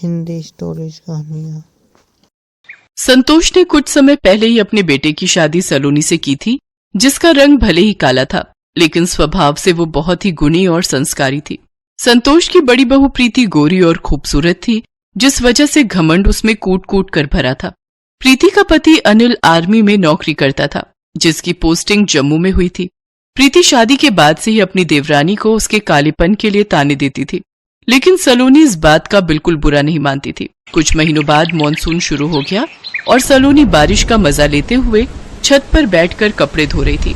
Hindi stories कहानियाँ। संतोष ने कुछ समय पहले ही अपने बेटे की शादी सलोनी से की थी, जिसका रंग भले ही काला था, लेकिन स्वभाव से वो बहुत ही गुणी और संस्कारी थी। संतोष की बड़ी बहू प्रीति गोरी और खूबसूरत थी, जिस वजह से घमंड उसमें कूट कूट कर भरा था। प्रीति का पति अनिल आर्मी में नौकरी करता था, जिसकी पोस्टिंग जम्मू में हुई थी। प्रीति शादी के बाद से ही अपनी देवरानी को उसके कालेपन के लिए ताने देती थी, लेकिन सलोनी इस बात का बिल्कुल बुरा नहीं मानती थी। कुछ महीनों बाद मॉनसून शुरू हो गया और सलोनी बारिश का मजा लेते हुए छत पर बैठकर कपड़े धो रही थी।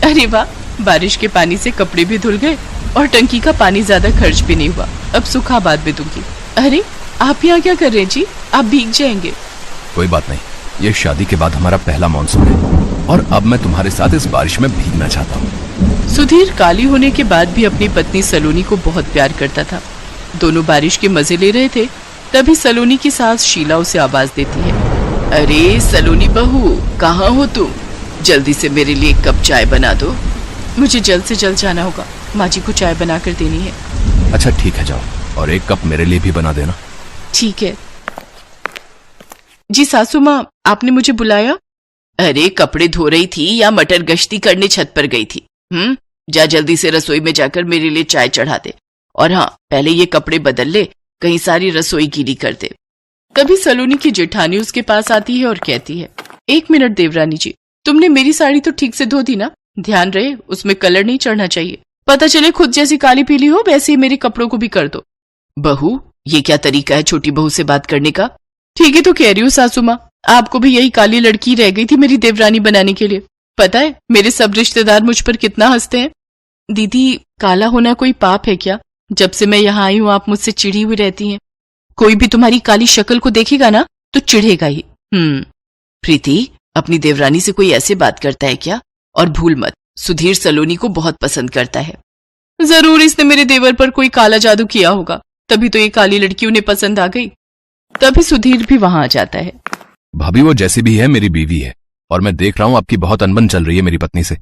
अरे वाह, बारिश के पानी से कपड़े भी धुल गए और टंकी का पानी ज्यादा खर्च भी नहीं हुआ। अब सूखा बाद में दूंगी। अरे आप यहाँ क्या कर रहे हैं जी? आप भीग जाएंगे। कोई बात नहीं, ये शादी के बाद हमारा पहला मॉनसून है और अब मैं तुम्हारे साथ इस बारिश में भीगना चाहता हूँ। सुधीर काली होने के बाद भी अपनी पत्नी सलोनी को बहुत प्यार करता था। दोनों बारिश के मजे ले रहे थे, तभी सलोनी की सास शीला उसे आवाज देती है। अरे सलोनी बहू, कहाँ हो तुम? जल्दी से मेरे लिए एक कप चाय बना दो। मुझे जल्द से जल्द जाना होगा, माँ जी को चाय बना कर देनी है। अच्छा ठीक है, जाओ और एक कप मेरे लिए भी बना देना। ठीक है जी। सासू माँ, आपने मुझे बुलाया? अरे कपड़े धो रही थी या मटर गश्ती करने छत पर गई थी? जा जल्दी से रसोई में जाकर मेरे लिए चाय चढ़ा दे, और हाँ, पहले ये कपड़े बदल ले, कहीं सारी रसोई गीली कर दे। कभी सलोनी की जेठानी उसके पास आती है और कहती है, एक मिनट देवरानी जी, तुमने मेरी साड़ी तो ठीक से धो दी ना? ध्यान रहे उसमें कलर नहीं चढ़ना चाहिए। पता चले खुद जैसी काली पीली हो, वैसे ही मेरे कपड़ों को भी कर दो। बहू, ये क्या तरीका है छोटी बहू से बात करने का? ठीक है तो कह रही हूँ सासू माँ, आपको भी यही काली लड़की रह गई थी मेरी देवरानी बनाने के लिए। पता है मेरे सब रिश्तेदार मुझ पर कितना हंसते हैं। दीदी, काला होना कोई पाप है क्या? जब से मैं यहाँ आई हूँ आप मुझसे चिढ़ी हुई रहती हैं। कोई भी तुम्हारी काली शक्ल को देखेगा ना तो चिढ़ेगा ही। प्रीति, अपनी देवरानी से कोई ऐसे बात करता है क्या? और भूल मत, सुधीर सलोनी को बहुत पसंद करता है। जरूर इसने मेरे देवर पर कोई काला जादू किया होगा, तभी तो ये काली लड़की उन्हें पसंद आ गई। तभी सुधीर भी वहां आ जाता है। भाभी, वो जैसी भी है मेरी बीवी है और मैं देख रहा हूँ आपकी बहुत अनबन चल रही है मेरी पत्नी से।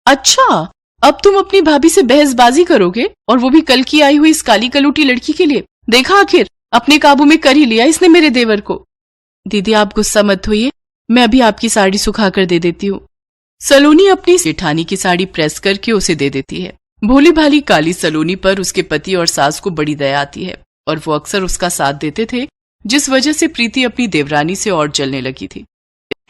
अच्छा, अब तुम अपनी भाभी से बहसबाजी करोगे, और वो भी कल की आई हुई इस काली कलूटी लड़की के लिए? देखा, आखिर अपने काबू में कर ही लिया इसने मेरे देवर को। दीदी आप गुस्सा मत होइए, मैं अभी आपकी साड़ी सुखा कर दे देती हूँ। सलोनी अपनी जेठानी की साड़ी प्रेस करके उसे दे देती है। भोली भाली काली सलोनी पर उसके पति और सास को बड़ी दया आती है और वो अक्सर उसका साथ देते थे, जिस वजह से प्रीति अपनी देवरानी से और जलने लगी थी।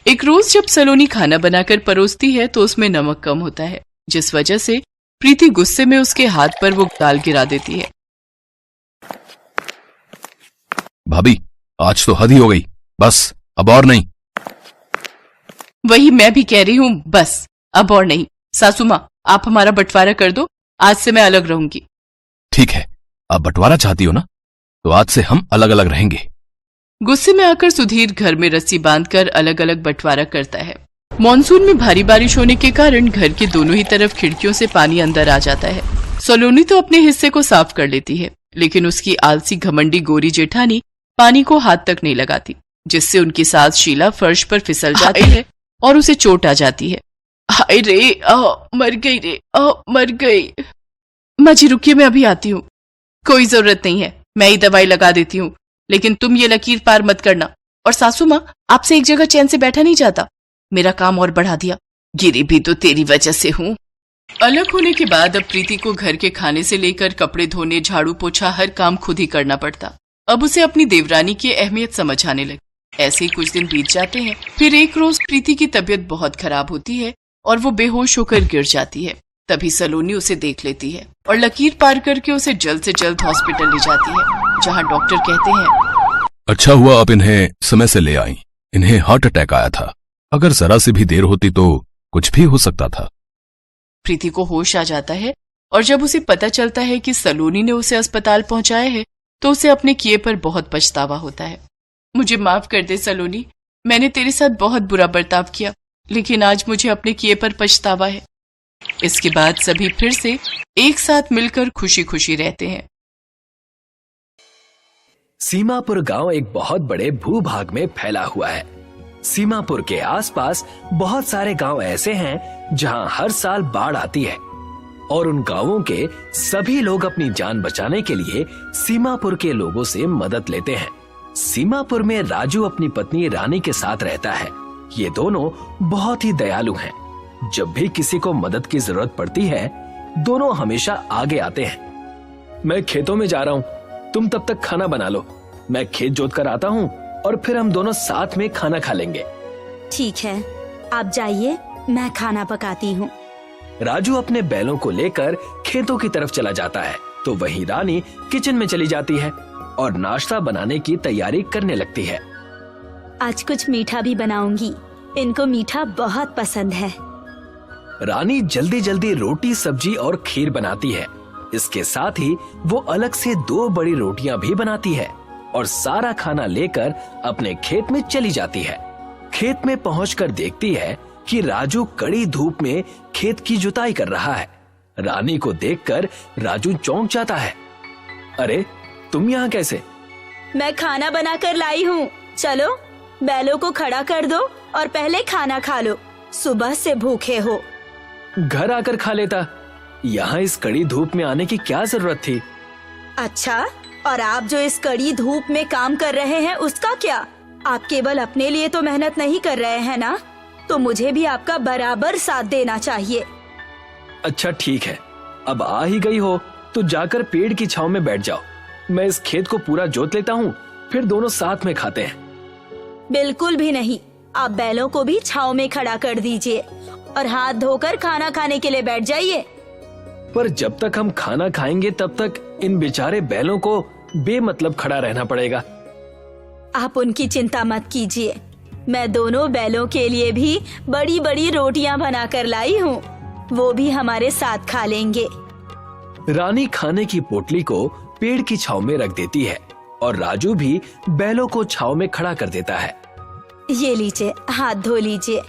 एक रोज जब सलोनी खाना बनाकर परोसती है तो उसमें नमक कम होता है, जिस वजह से प्रीति गुस्से में उसके हाथ पर वो दाल गिरा देती है। भाभी, आज तो हद ही हो गई, बस अब और नहीं। वही मैं भी कह रही हूँ, बस अब और नहीं। सासू माँ, आप हमारा बंटवारा कर दो, आज से मैं अलग रहूंगी। ठीक है, आप बंटवारा चाहती हो ना, तो आज से हम अलग अलग रहेंगे। गुस्से में आकर सुधीर घर में रस्सी बांधकर अलग अलग बंटवारा करता है। मॉनसून में भारी बारिश होने के कारण घर के दोनों ही तरफ खिड़कियों से पानी अंदर आ जाता है। सलोनी तो अपने हिस्से को साफ कर लेती है, लेकिन उसकी आलसी घमंडी गोरी जेठानी पानी को हाथ तक नहीं लगाती, जिससे उनकी सास शीला फर्श पर फिसल जाती है और उसे चोट आ जाती है। हाय रे, मर गई रे, मर गई। माँ जी रुकिए, मैं अभी आती हूँ। कोई जरूरत नहीं है, मैं ही दवाई लगा देती हूँ, लेकिन तुम ये लकीर पार मत करना। और सासू माँ, आपसे एक जगह चैन से बैठा नहीं जाता, मेरा काम और बढ़ा दिया। गिरी भी तो तेरी वजह से हूँ। अलग होने के बाद अब प्रीति को घर के खाने से लेकर कपड़े धोने, झाड़ू पोछा हर काम खुद ही करना पड़ता। अब उसे अपनी देवरानी की अहमियत समझ आने लगी। ऐसे ही कुछ दिन बीत जाते हैं। फिर एक रोज प्रीति की तबीयत बहुत खराब होती है और वो बेहोश होकर गिर जाती है। तभी सलोनी उसे देख लेती है और लकीर पार करके उसे जल्द से जल्द हॉस्पिटल ले जाती है, जहाँ डॉक्टर कहते हैं, अच्छा हुआ आप इन्हें समय से ले आई, इन्हें हार्ट अटैक आया था, अगर जरा से भी देर होती तो कुछ भी हो सकता था। प्रीति को होश आ जाता है और जब उसे पता चलता है कि सलोनी ने उसे अस्पताल पहुंचाया है तो उसे अपने किए पर बहुत पछतावा होता है। मुझे माफ कर दे सलोनी, मैंने तेरे साथ बहुत बुरा बर्ताव किया, लेकिन आज मुझे अपने किए पर पछतावा है। इसके बाद सभी फिर से एक साथ मिलकर खुशी खुशी रहते हैं। सीमापुर गांव एक बहुत बड़े भूभाग में फैला हुआ है। सीमापुर के आसपास बहुत सारे गांव ऐसे हैं जहां हर साल बाढ़ आती है। और उन गांवों के सभी लोग अपनी जान बचाने के लिए सीमापुर के लोगों से मदद लेते हैं। सीमापुर में राजू अपनी पत्नी रानी के साथ रहता है। ये दोनों बहुत ही दयालु हैं। जब भी किसी को मदद की जरूरत पड़ती है, दोनों हमेशा आगे आते हैं। मैं खेतों में जा रहा हूँ, तुम तब तक खाना बना लो। मैं खेत जोत कर आता हूँ और फिर हम दोनों साथ में खाना खा लेंगे। ठीक है, आप जाइए, मैं खाना पकाती हूँ। राजू अपने बैलों को लेकर खेतों की तरफ चला जाता है तो वहीं रानी किचन में चली जाती है और नाश्ता बनाने की तैयारी करने लगती है। आज कुछ मीठा भी बनाऊंगी, इनको मीठा बहुत पसंद है। रानी जल्दी जल्दी रोटी, सब्जी और खीर बनाती है। इसके साथ ही वो अलग से 2 बड़ी रोटियां भी बनाती है और सारा खाना लेकर अपने खेत में चली जाती है। खेत में पहुंचकर देखती है कि राजू कड़ी धूप में खेत की जुताई कर रहा है। रानी को देखकर राजू चौंक जाता है। अरे तुम यहाँ कैसे? मैं खाना बनाकर लाई हूँ, चलो बैलों को खड़ा कर दो और पहले खाना खा लो, सुबह से भूखे हो। घर आकर खा लेता, यहाँ इस कड़ी धूप में आने की क्या जरूरत थी? अच्छा, और आप जो इस कड़ी धूप में काम कर रहे हैं उसका क्या? आप केवल अपने लिए तो मेहनत नहीं कर रहे हैं ना, तो मुझे भी आपका बराबर साथ देना चाहिए। अच्छा ठीक है, अब आ ही गई हो तो जाकर पेड़ की छांव में बैठ जाओ। मैं इस खेत को पूरा जोत लेता हूँ, फिर दोनों साथ में खाते हैं। बिल्कुल भी नहीं, आप बैलों को भी छांव में खड़ा कर दीजिए और हाथ धोकर खाना खाने के लिए बैठ जाइए। पर जब तक हम खाना खाएंगे तब तक इन बेचारे बैलों को बेमतलब खड़ा रहना पड़ेगा। आप उनकी चिंता मत कीजिए, मैं दोनों बैलों के लिए भी बड़ी बड़ी रोटियां बनाकर लाई हूँ, वो भी हमारे साथ खा लेंगे। रानी खाने की पोटली को पेड़ की छांव में रख देती है और राजू भी बैलों को छांव में खड़ा कर देता है। ये लीजिए, हाथ धो लीजिए।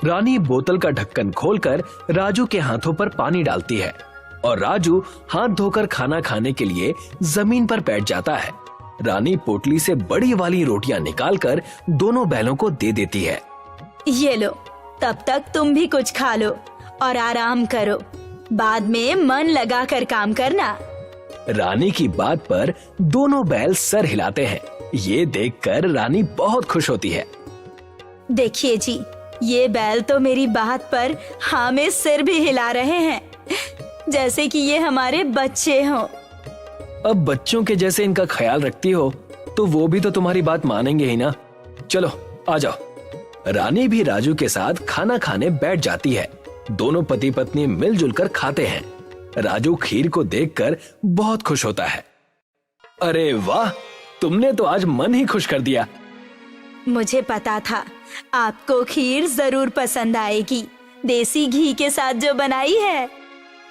रानी बोतल का ढक्कन खोलकर राजू के हाथों पर पानी डालती है और राजू हाथ धोकर खाना खाने के लिए जमीन पर बैठ जाता है। रानी पोटली से बड़ी वाली रोटियां निकालकर दोनों बैलों को दे देती है। ये लो, तब तक तुम भी कुछ खा लो और आराम करो, बाद में मन लगा कर काम करना। रानी की बात पर दोनों बैल सर हिलाते हैं। ये देखकर रानी बहुत खुश होती है। देखिए जी, ये बैल तो मेरी बात पर हाँ में सिर भी हिला रहे हैं, जैसे कि ये हमारे बच्चे हों। अब बच्चों के जैसे इनका ख्याल रखती हो तो वो भी तो तुम्हारी बात मानेंगे ही ना। चलो आ जाओ। रानी भी राजू के साथ खाना खाने बैठ जाती है। दोनों पति पत्नी मिलजुल कर खाते हैं। राजू खीर को देखकर बहुत खुश होता है। अरे वाह, तुमने तो आज मन ही खुश कर दिया। मुझे पता था आपको खीर जरूर पसंद आएगी, देसी घी के साथ जो बनाई है।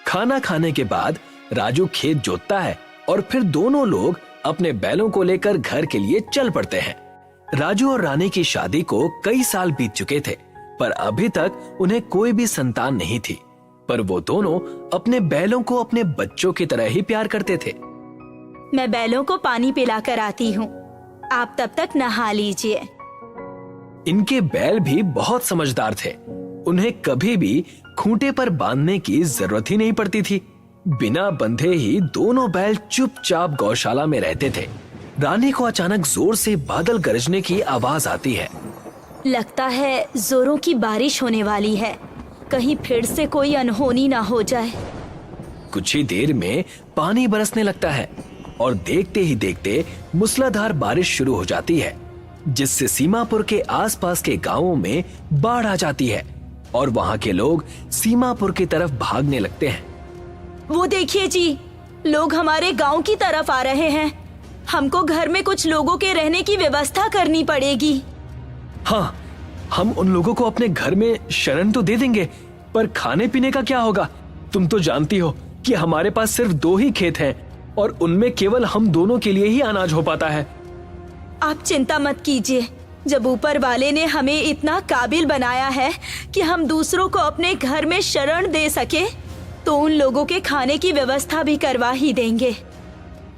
खाना खाने के बाद राजू खेत जोतता है और फिर दोनों लोग अपने बैलों को लेकर घर के लिए चल पड़ते हैं। राजू और रानी की शादी को कई साल बीत चुके थे, पर अभी तक उन्हें कोई भी संतान नहीं थी। पर वो दोनों अपने बैलों को अपने बच्चों की तरह ही प्यार करते थे। मैं बैलों को पानी पिलाकर आती हूँ, आप तब तक नहा लीजिए। इनके बैल भी बहुत समझदार थे। उन्हें कभी भी खूंटे पर बांधने की जरूरत ही नहीं पड़ती थी। बिना बंधे ही दोनों बैल चुपचाप गौशाला में रहते थे। रानी को अचानक जोर से बादल गरजने की आवाज आती है। लगता है जोरों की बारिश होने वाली है, कहीं फिर से कोई अनहोनी ना हो जाए। कुछ ही देर में पानी बरसने लगता है और देखते ही देखते मूसलाधार बारिश शुरू हो जाती है, जिससे सीमापुर के आसपास के गांवों में बाढ़ आ जाती है और वहां के लोग सीमापुर की तरफ भागने लगते हैं। वो देखिए जी, लोग हमारे गांव की तरफ आ रहे हैं। हमको घर में कुछ लोगों के रहने की व्यवस्था करनी पड़ेगी। हाँ, हम उन लोगों को अपने घर में शरण तो दे देंगे, पर खाने पीने का क्या होगा? तुम तो जानती हो कि हमारे पास सिर्फ 2 ही खेत हैं और उनमें केवल हम दोनों के लिए ही अनाज हो पाता है। आप चिंता मत कीजिए, जब ऊपर वाले ने हमें इतना काबिल बनाया है कि हम दूसरों को अपने घर में शरण दे सके, तो उन लोगों के खाने की व्यवस्था भी करवा ही देंगे।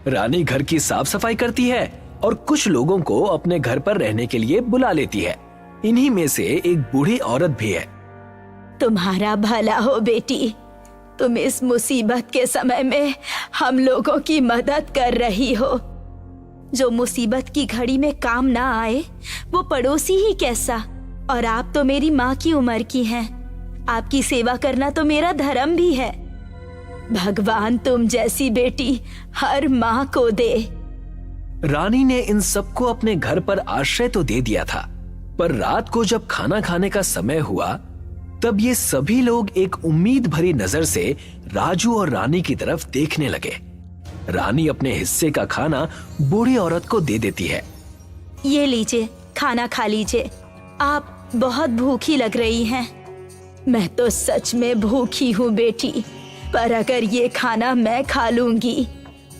रानी घर की साफ सफाई करती है और कुछ लोगों को अपने घर पर रहने के लिए बुला लेती है। इन्हीं में से एक बूढ़ी औरत भी है। तुम्हारा भला हो बेटी, तुम इस मुसीबत के समय में हम लोगों की मदद कर रही हो। जो मुसीबत की घड़ी में काम ना आए वो पड़ोसी ही कैसा। और आप तो मेरी माँ की उम्र की हैं। आपकी सेवा करना तो मेरा धर्म भी है। भगवान तुम जैसी बेटी हर माँ को दे। रानी ने इन सबको अपने घर पर आश्रय तो दे दिया था, पर रात को जब खाना खाने का समय हुआ तब ये सभी लोग एक उम्मीद भरी नजर से राजू और रानी की तरफ देखने लगे। रानी अपने हिस्से का खाना बूढ़ी औरत को दे देती है। ये लीजिए, खाना खा लीजिए। आप बहुत भूखी लग रही हैं। मैं तो सच में भूखी हूँ बेटी, पर अगर ये खाना मैं खा लूंगी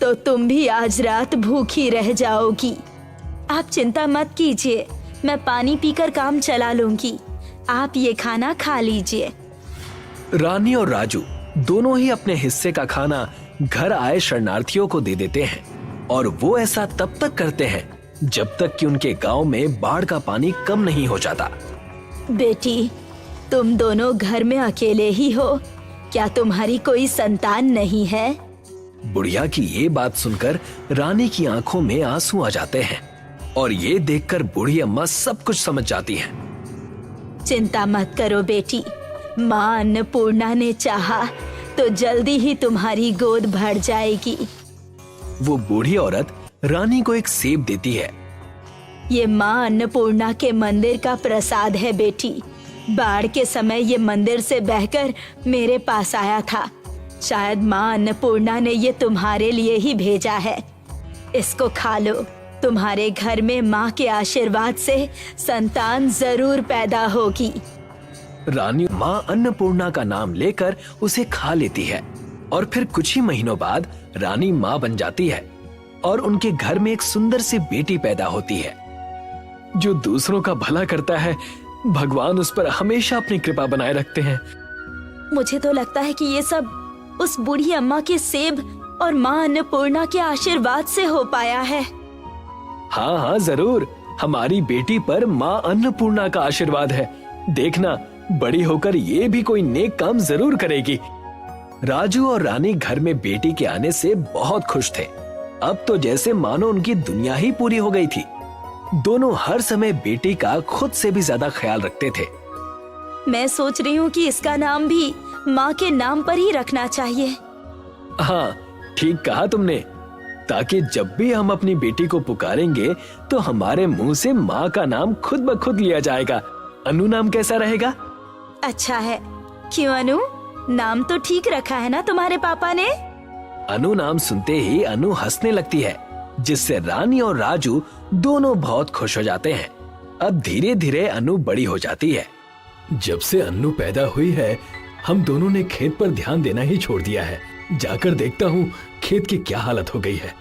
तो तुम भी आज रात भूखी रह जाओगी। आप चिंता मत कीजिए, मैं पानी पीकर काम चला लूंगी। आप ये खाना खा लीजिए। रानी और राजू दोनों ही अपने हिस्से का खाना घर आए शरणार्थियों को दे देते हैं, और वो ऐसा तब तक करते हैं जब तक कि उनके गांव में बाढ़ का पानी कम नहीं हो जाता। बेटी, तुम दोनों घर में अकेले ही हो? क्या तुम्हारी कोई संतान नहीं है? बुढ़िया की ये बात सुनकर रानी की आंखों में आंसू आ जाते हैं, और ये देखकर बूढ़ी अम्मा सब कुछ समझ जाती हैं। चिंता मत करो बेटी, माँ अन्नपूर्णा ने चाहा तो जल्दी ही तुम्हारी गोद भर जाएगी। वो बूढ़ी औरत रानी को एक सेब देती है। ये माँ अन्नपूर्णा के मंदिर का प्रसाद है बेटी। बाढ़ के समय ये मंदिर से बहकर मेरे पास आया था। शायद माँ अन्नपूर्णा ने ये तुम्हारे लिए ही भेजा है। इसको खा लो। तुम्हारे घर में माँ के आशीर्वाद से संतान जरूर पैदा होगी। रानी माँ अन्नपूर्णा का नाम लेकर उसे खा लेती है, और फिर कुछ ही महीनों बाद रानी माँ बन जाती है, और उनके घर में एक सुंदर सी बेटी पैदा होती है। जो दूसरों का भला करता है, भगवान उस पर हमेशा अपनी कृपा बनाए रखते हैं। मुझे तो लगता है कि ये सब उस बूढ़ी अम्मा के सेब और माँ अन्नपूर्णा के आशीर्वाद से हो पाया है। हाँ हाँ जरूर, हमारी बेटी पर माँ अन्नपूर्णा का आशीर्वाद है। देखना, बड़ी होकर ये भी कोई नेक काम जरूर करेगी। राजू और रानी घर में बेटी के आने से बहुत खुश थे। अब तो जैसे मानो उनकी दुनिया ही पूरी हो गई थी। दोनों हर समय बेटी का खुद से भी ज्यादा ख्याल रखते थे। मैं सोच रही हूँ कि इसका नाम भी माँ के नाम पर ही रखना चाहिए। हाँ, ठीक कहा तुमने, ताकि जब भी हम अपनी बेटी को पुकारेंगे तो हमारे मुंह से माँ का नाम खुद ब खुद लिया जाएगा। अनु नाम कैसा रहेगा? अच्छा है। क्यों अनु? नाम तो ठीक रखा है ना तुम्हारे पापा ने? अनु नाम सुनते ही अनु हंसने लगती है, जिससे रानी और राजू दोनों बहुत खुश हो जाते हैं। अब धीरे धीरे अनु बड़ी हो जाती है। जब से अनु पैदा हुई है, हम दोनों ने खेत पर ध्यान देना ही छोड़ दिया है। जाकर देखता हूँ खेत की क्या हालत हो गई है।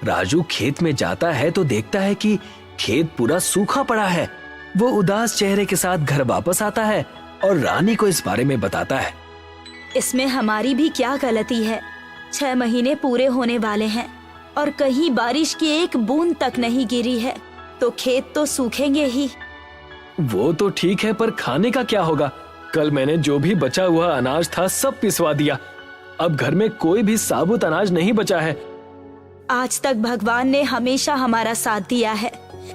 राजू खेत में जाता है तो देखता है कि खेत पूरा सूखा पड़ा है। वो उदास चेहरे के साथ घर वापस आता है और रानी को इस बारे में बताता है। इसमें हमारी भी क्या गलती है? 6 महीने पूरे होने वाले हैं और कहीं बारिश की एक बूंद तक नहीं गिरी है, तो खेत तो सूखेंगे ही। वो तो ठीक है, पर खाने का क्या होगा? कल मैंने जो भी बचा हुआ अनाज था सब पिसवा दिया। अब घर में कोई भी साबुत अनाज नहीं बचा है। आज तक भगवान ने हमेशा हमारा साथ दिया है।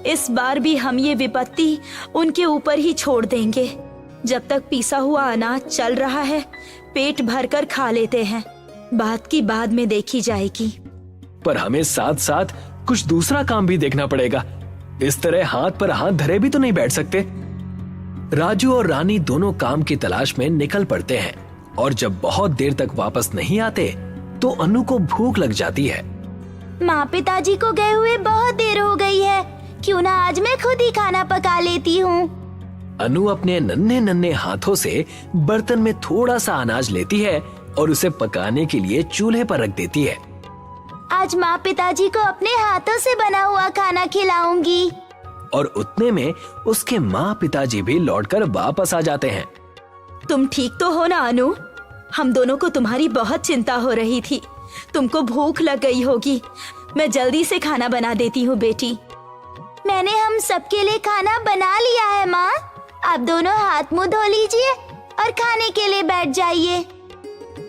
इस बार भी हम ये विपत्ति उनके ऊपर ही छोड़ देंगे। जब तक पिसा हुआ अनाज चल रहा है, पेट भरकर खा लेते हैं। बात की बाद में देखी जाएगी। पर हमें साथ साथ कुछ दूसरा काम भी देखना पड़ेगा। इस तरह हाथ पर हाथ धरे भी तो नहीं बैठ सकते। राजू और रानी दोनों काम की तलाश में निकल पड़ते हैं, और जब बहुत देर तक वापस नहीं आते तो अनु को भूख लग जाती है। माँ पिताजी को गए हुए बहुत देर हो गई है, क्यों ना आज मैं खुद ही खाना पका लेती हूँ। अनु अपने नन्हे नन्हे हाथों से बर्तन में थोड़ा सा अनाज लेती है और उसे पकाने के लिए चूल्हे पर रख देती है। आज माँ पिताजी को अपने हाथों से बना हुआ खाना खिलाऊंगी। और उतने में उसके माँ पिताजी भी लौटकर वापस आ जाते हैं। तुम ठीक तो हो ना अनु? हम दोनों को तुम्हारी बहुत चिंता हो रही थी। तुमको भूख लग गई होगी। मैं जल्दी से खाना बना देती हूँ बेटी। मैंने हम सबके लिए खाना बना लिया है माँ। आप दोनों हाथ मुंह धो लीजिए और खाने के लिए बैठ जाइए।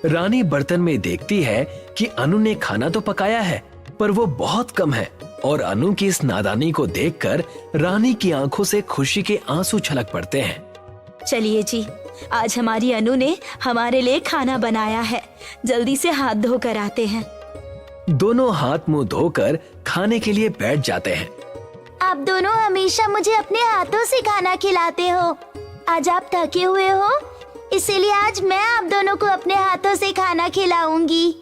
रानी बर्तन में देखती है कि अनु ने खाना तो पकाया है पर वो बहुत कम है और अनु की इस नादानी को देखकर रानी की आंखों से खुशी के आंसू छलक पड़ते हैं। चलिए जी, आज हमारी अनु ने हमारे लिए खाना बनाया है, जल्दी से हाथ धो कर आते हैं। दोनों हाथ मुंह धोकर खाने के लिए बैठ जाते हैं। आप दोनों हमेशा मुझे अपने हाथों से खाना खिलाते हो। आज आप थके हुए हो, इसीलिए आज मैं आप दोनों को अपने हाथों से खाना खिलाऊंगी।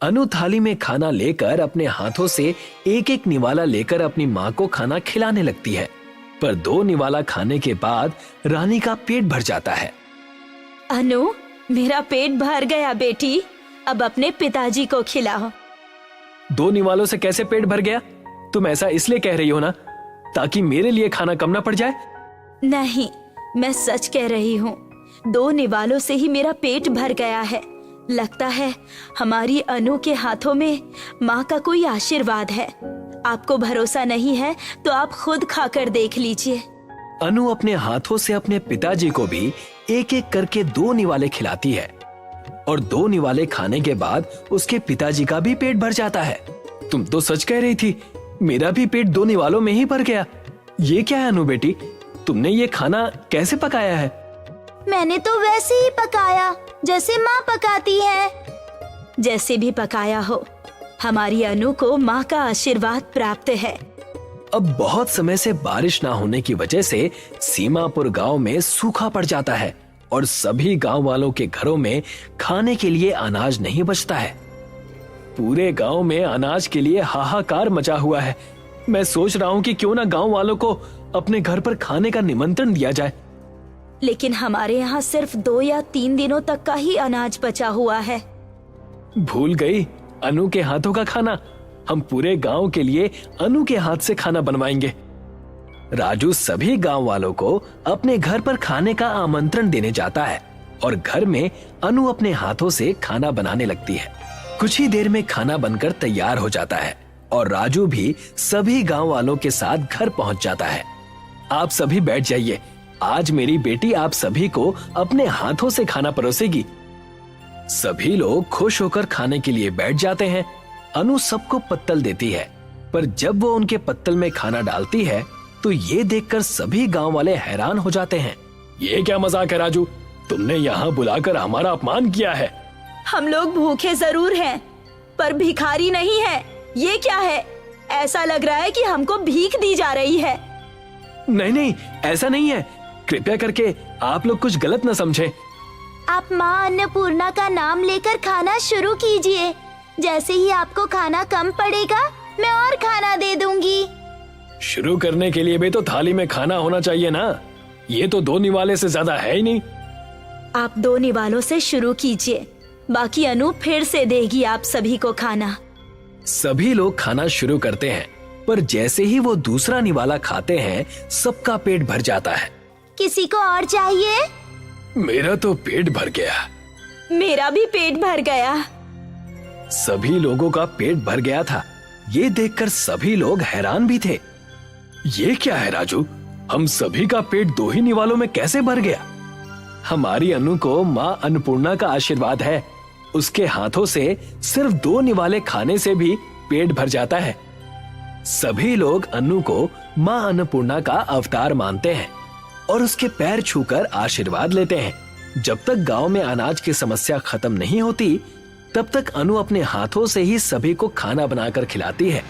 अनु थाली में खाना लेकर अपने हाथों से एक एक निवाला लेकर अपनी माँ को खाना खिलाने लगती है, पर 2 निवाला खाने के बाद रानी का पेट भर जाता है। अनु, मेरा पेट भर गया बेटी, अब अपने पिताजी को खिलाओ। 2 निवालों से कैसे पेट भर गया? तुम ऐसा इसलिए कह रही हो ना ताकि मेरे लिए खाना कम ना पड़ जाए? नहीं, मैं सच कह रही हूँ, 2 निवालों से ही मेरा पेट भर गया है। लगता है हमारी अनु के हाथों में माँ का कोई आशीर्वाद है। आपको भरोसा नहीं है तो आप खुद खाकर देख लीजिए। अनु अपने हाथों से अपने पिताजी को भी एक एक करके 2 निवाले खिलाती है और 2 निवाले खाने के बाद उसके पिताजी का भी पेट भर जाता है। तुम तो सच कह रही थी, मेरा भी पेट 2 निवालों में ही भर गया। ये क्या है अनु बेटी, तुमने ये खाना कैसे पकाया है? मैंने तो वैसे ही पकाया जैसे माँ पकाती है। जैसे भी पकाया हो, हमारी अनु को माँ का आशीर्वाद प्राप्त है। अब बहुत समय से बारिश ना होने की वजह से सीमापुर गांव में सूखा पड़ जाता है और सभी गांव वालों के घरों में खाने के लिए अनाज नहीं बचता है। पूरे गांव में अनाज के लिए हाहाकार मचा हुआ है। मैं सोच रहा हूँ कि क्यों ना गांव वालों को अपने घर पर खाने का निमंत्रण दिया जाए। लेकिन हमारे यहाँ सिर्फ 2 या 3 दिनों तक का ही अनाज बचा हुआ है। भूल गई अनु के हाथों का खाना। हम पूरे गांव के लिए अनु के हाथ से खाना बनवाएंगे। राजू सभी गांव वालों को अपने घर पर खाने का आमंत्रण देने जाता है और घर में अनु अपने हाथों से खाना बनाने लगती है। कुछ ही देर में खाना बनकर तैयार हो जाता है और राजू भी सभी गांव वालों के साथ घर पहुंच जाता है। आप सभी बैठ जाइए, आज मेरी बेटी आप सभी को अपने हाथों से खाना परोसेगी। सभी लोग खुश होकर खाने के लिए बैठ जाते हैं। अनु सबको पत्तल देती है, पर जब वो उनके पत्तल में खाना डालती है तो ये देखकर सभी गांव वाले हैरान हो जाते हैं। ये क्या मजाक है राजू, तुमने यहाँ बुलाकर हमारा अपमान किया है। हम लोग भूखे जरूर हैं, पर भिखारी नहीं है। ये क्या है? ऐसा लग रहा है कि हमको भीख दी जा रही है। नहीं नहीं, ऐसा नहीं है, कृपया करके आप लोग कुछ गलत न समझे। आप माँ अन्नपूर्णा का नाम लेकर खाना शुरू कीजिए। जैसे ही आपको खाना कम पड़ेगा मैं और खाना दे दूंगी। शुरू करने के लिए भी तो थाली में खाना होना चाहिए ना। ये तो 2 निवाले से ज्यादा है ही नहीं। आप 2 निवालों से शुरू कीजिए, बाकी अनु फिर से देगी आप सभी को खाना। सभी लोग खाना शुरू करते हैं, पर जैसे ही वो दूसरा निवाला खाते हैं सबका पेट भर जाता है। किसी को और चाहिए? मेरा तो पेट भर गया। मेरा भी पेट भर गया। सभी लोगों का पेट भर गया था। ये देखकर सभी लोग हैरान भी थे। ये क्या है राजू, हम सभी का पेट 2 ही निवालों में कैसे भर गया? हमारी अनु को माँ अन्नपूर्णा का आशीर्वाद है। उसके हाथों से सिर्फ 2 निवाले खाने से भी पेट भर जाता है। सभी लोग अनु को माँ अन्नपूर्णा का अवतार मानते हैं और उसके पैर छूकर आशीर्वाद लेते हैं। जब तक गांव में अनाज की समस्या खत्म नहीं होती, तब तक अनु अपने हाथों से ही सभी को खाना बनाकर खिलाती है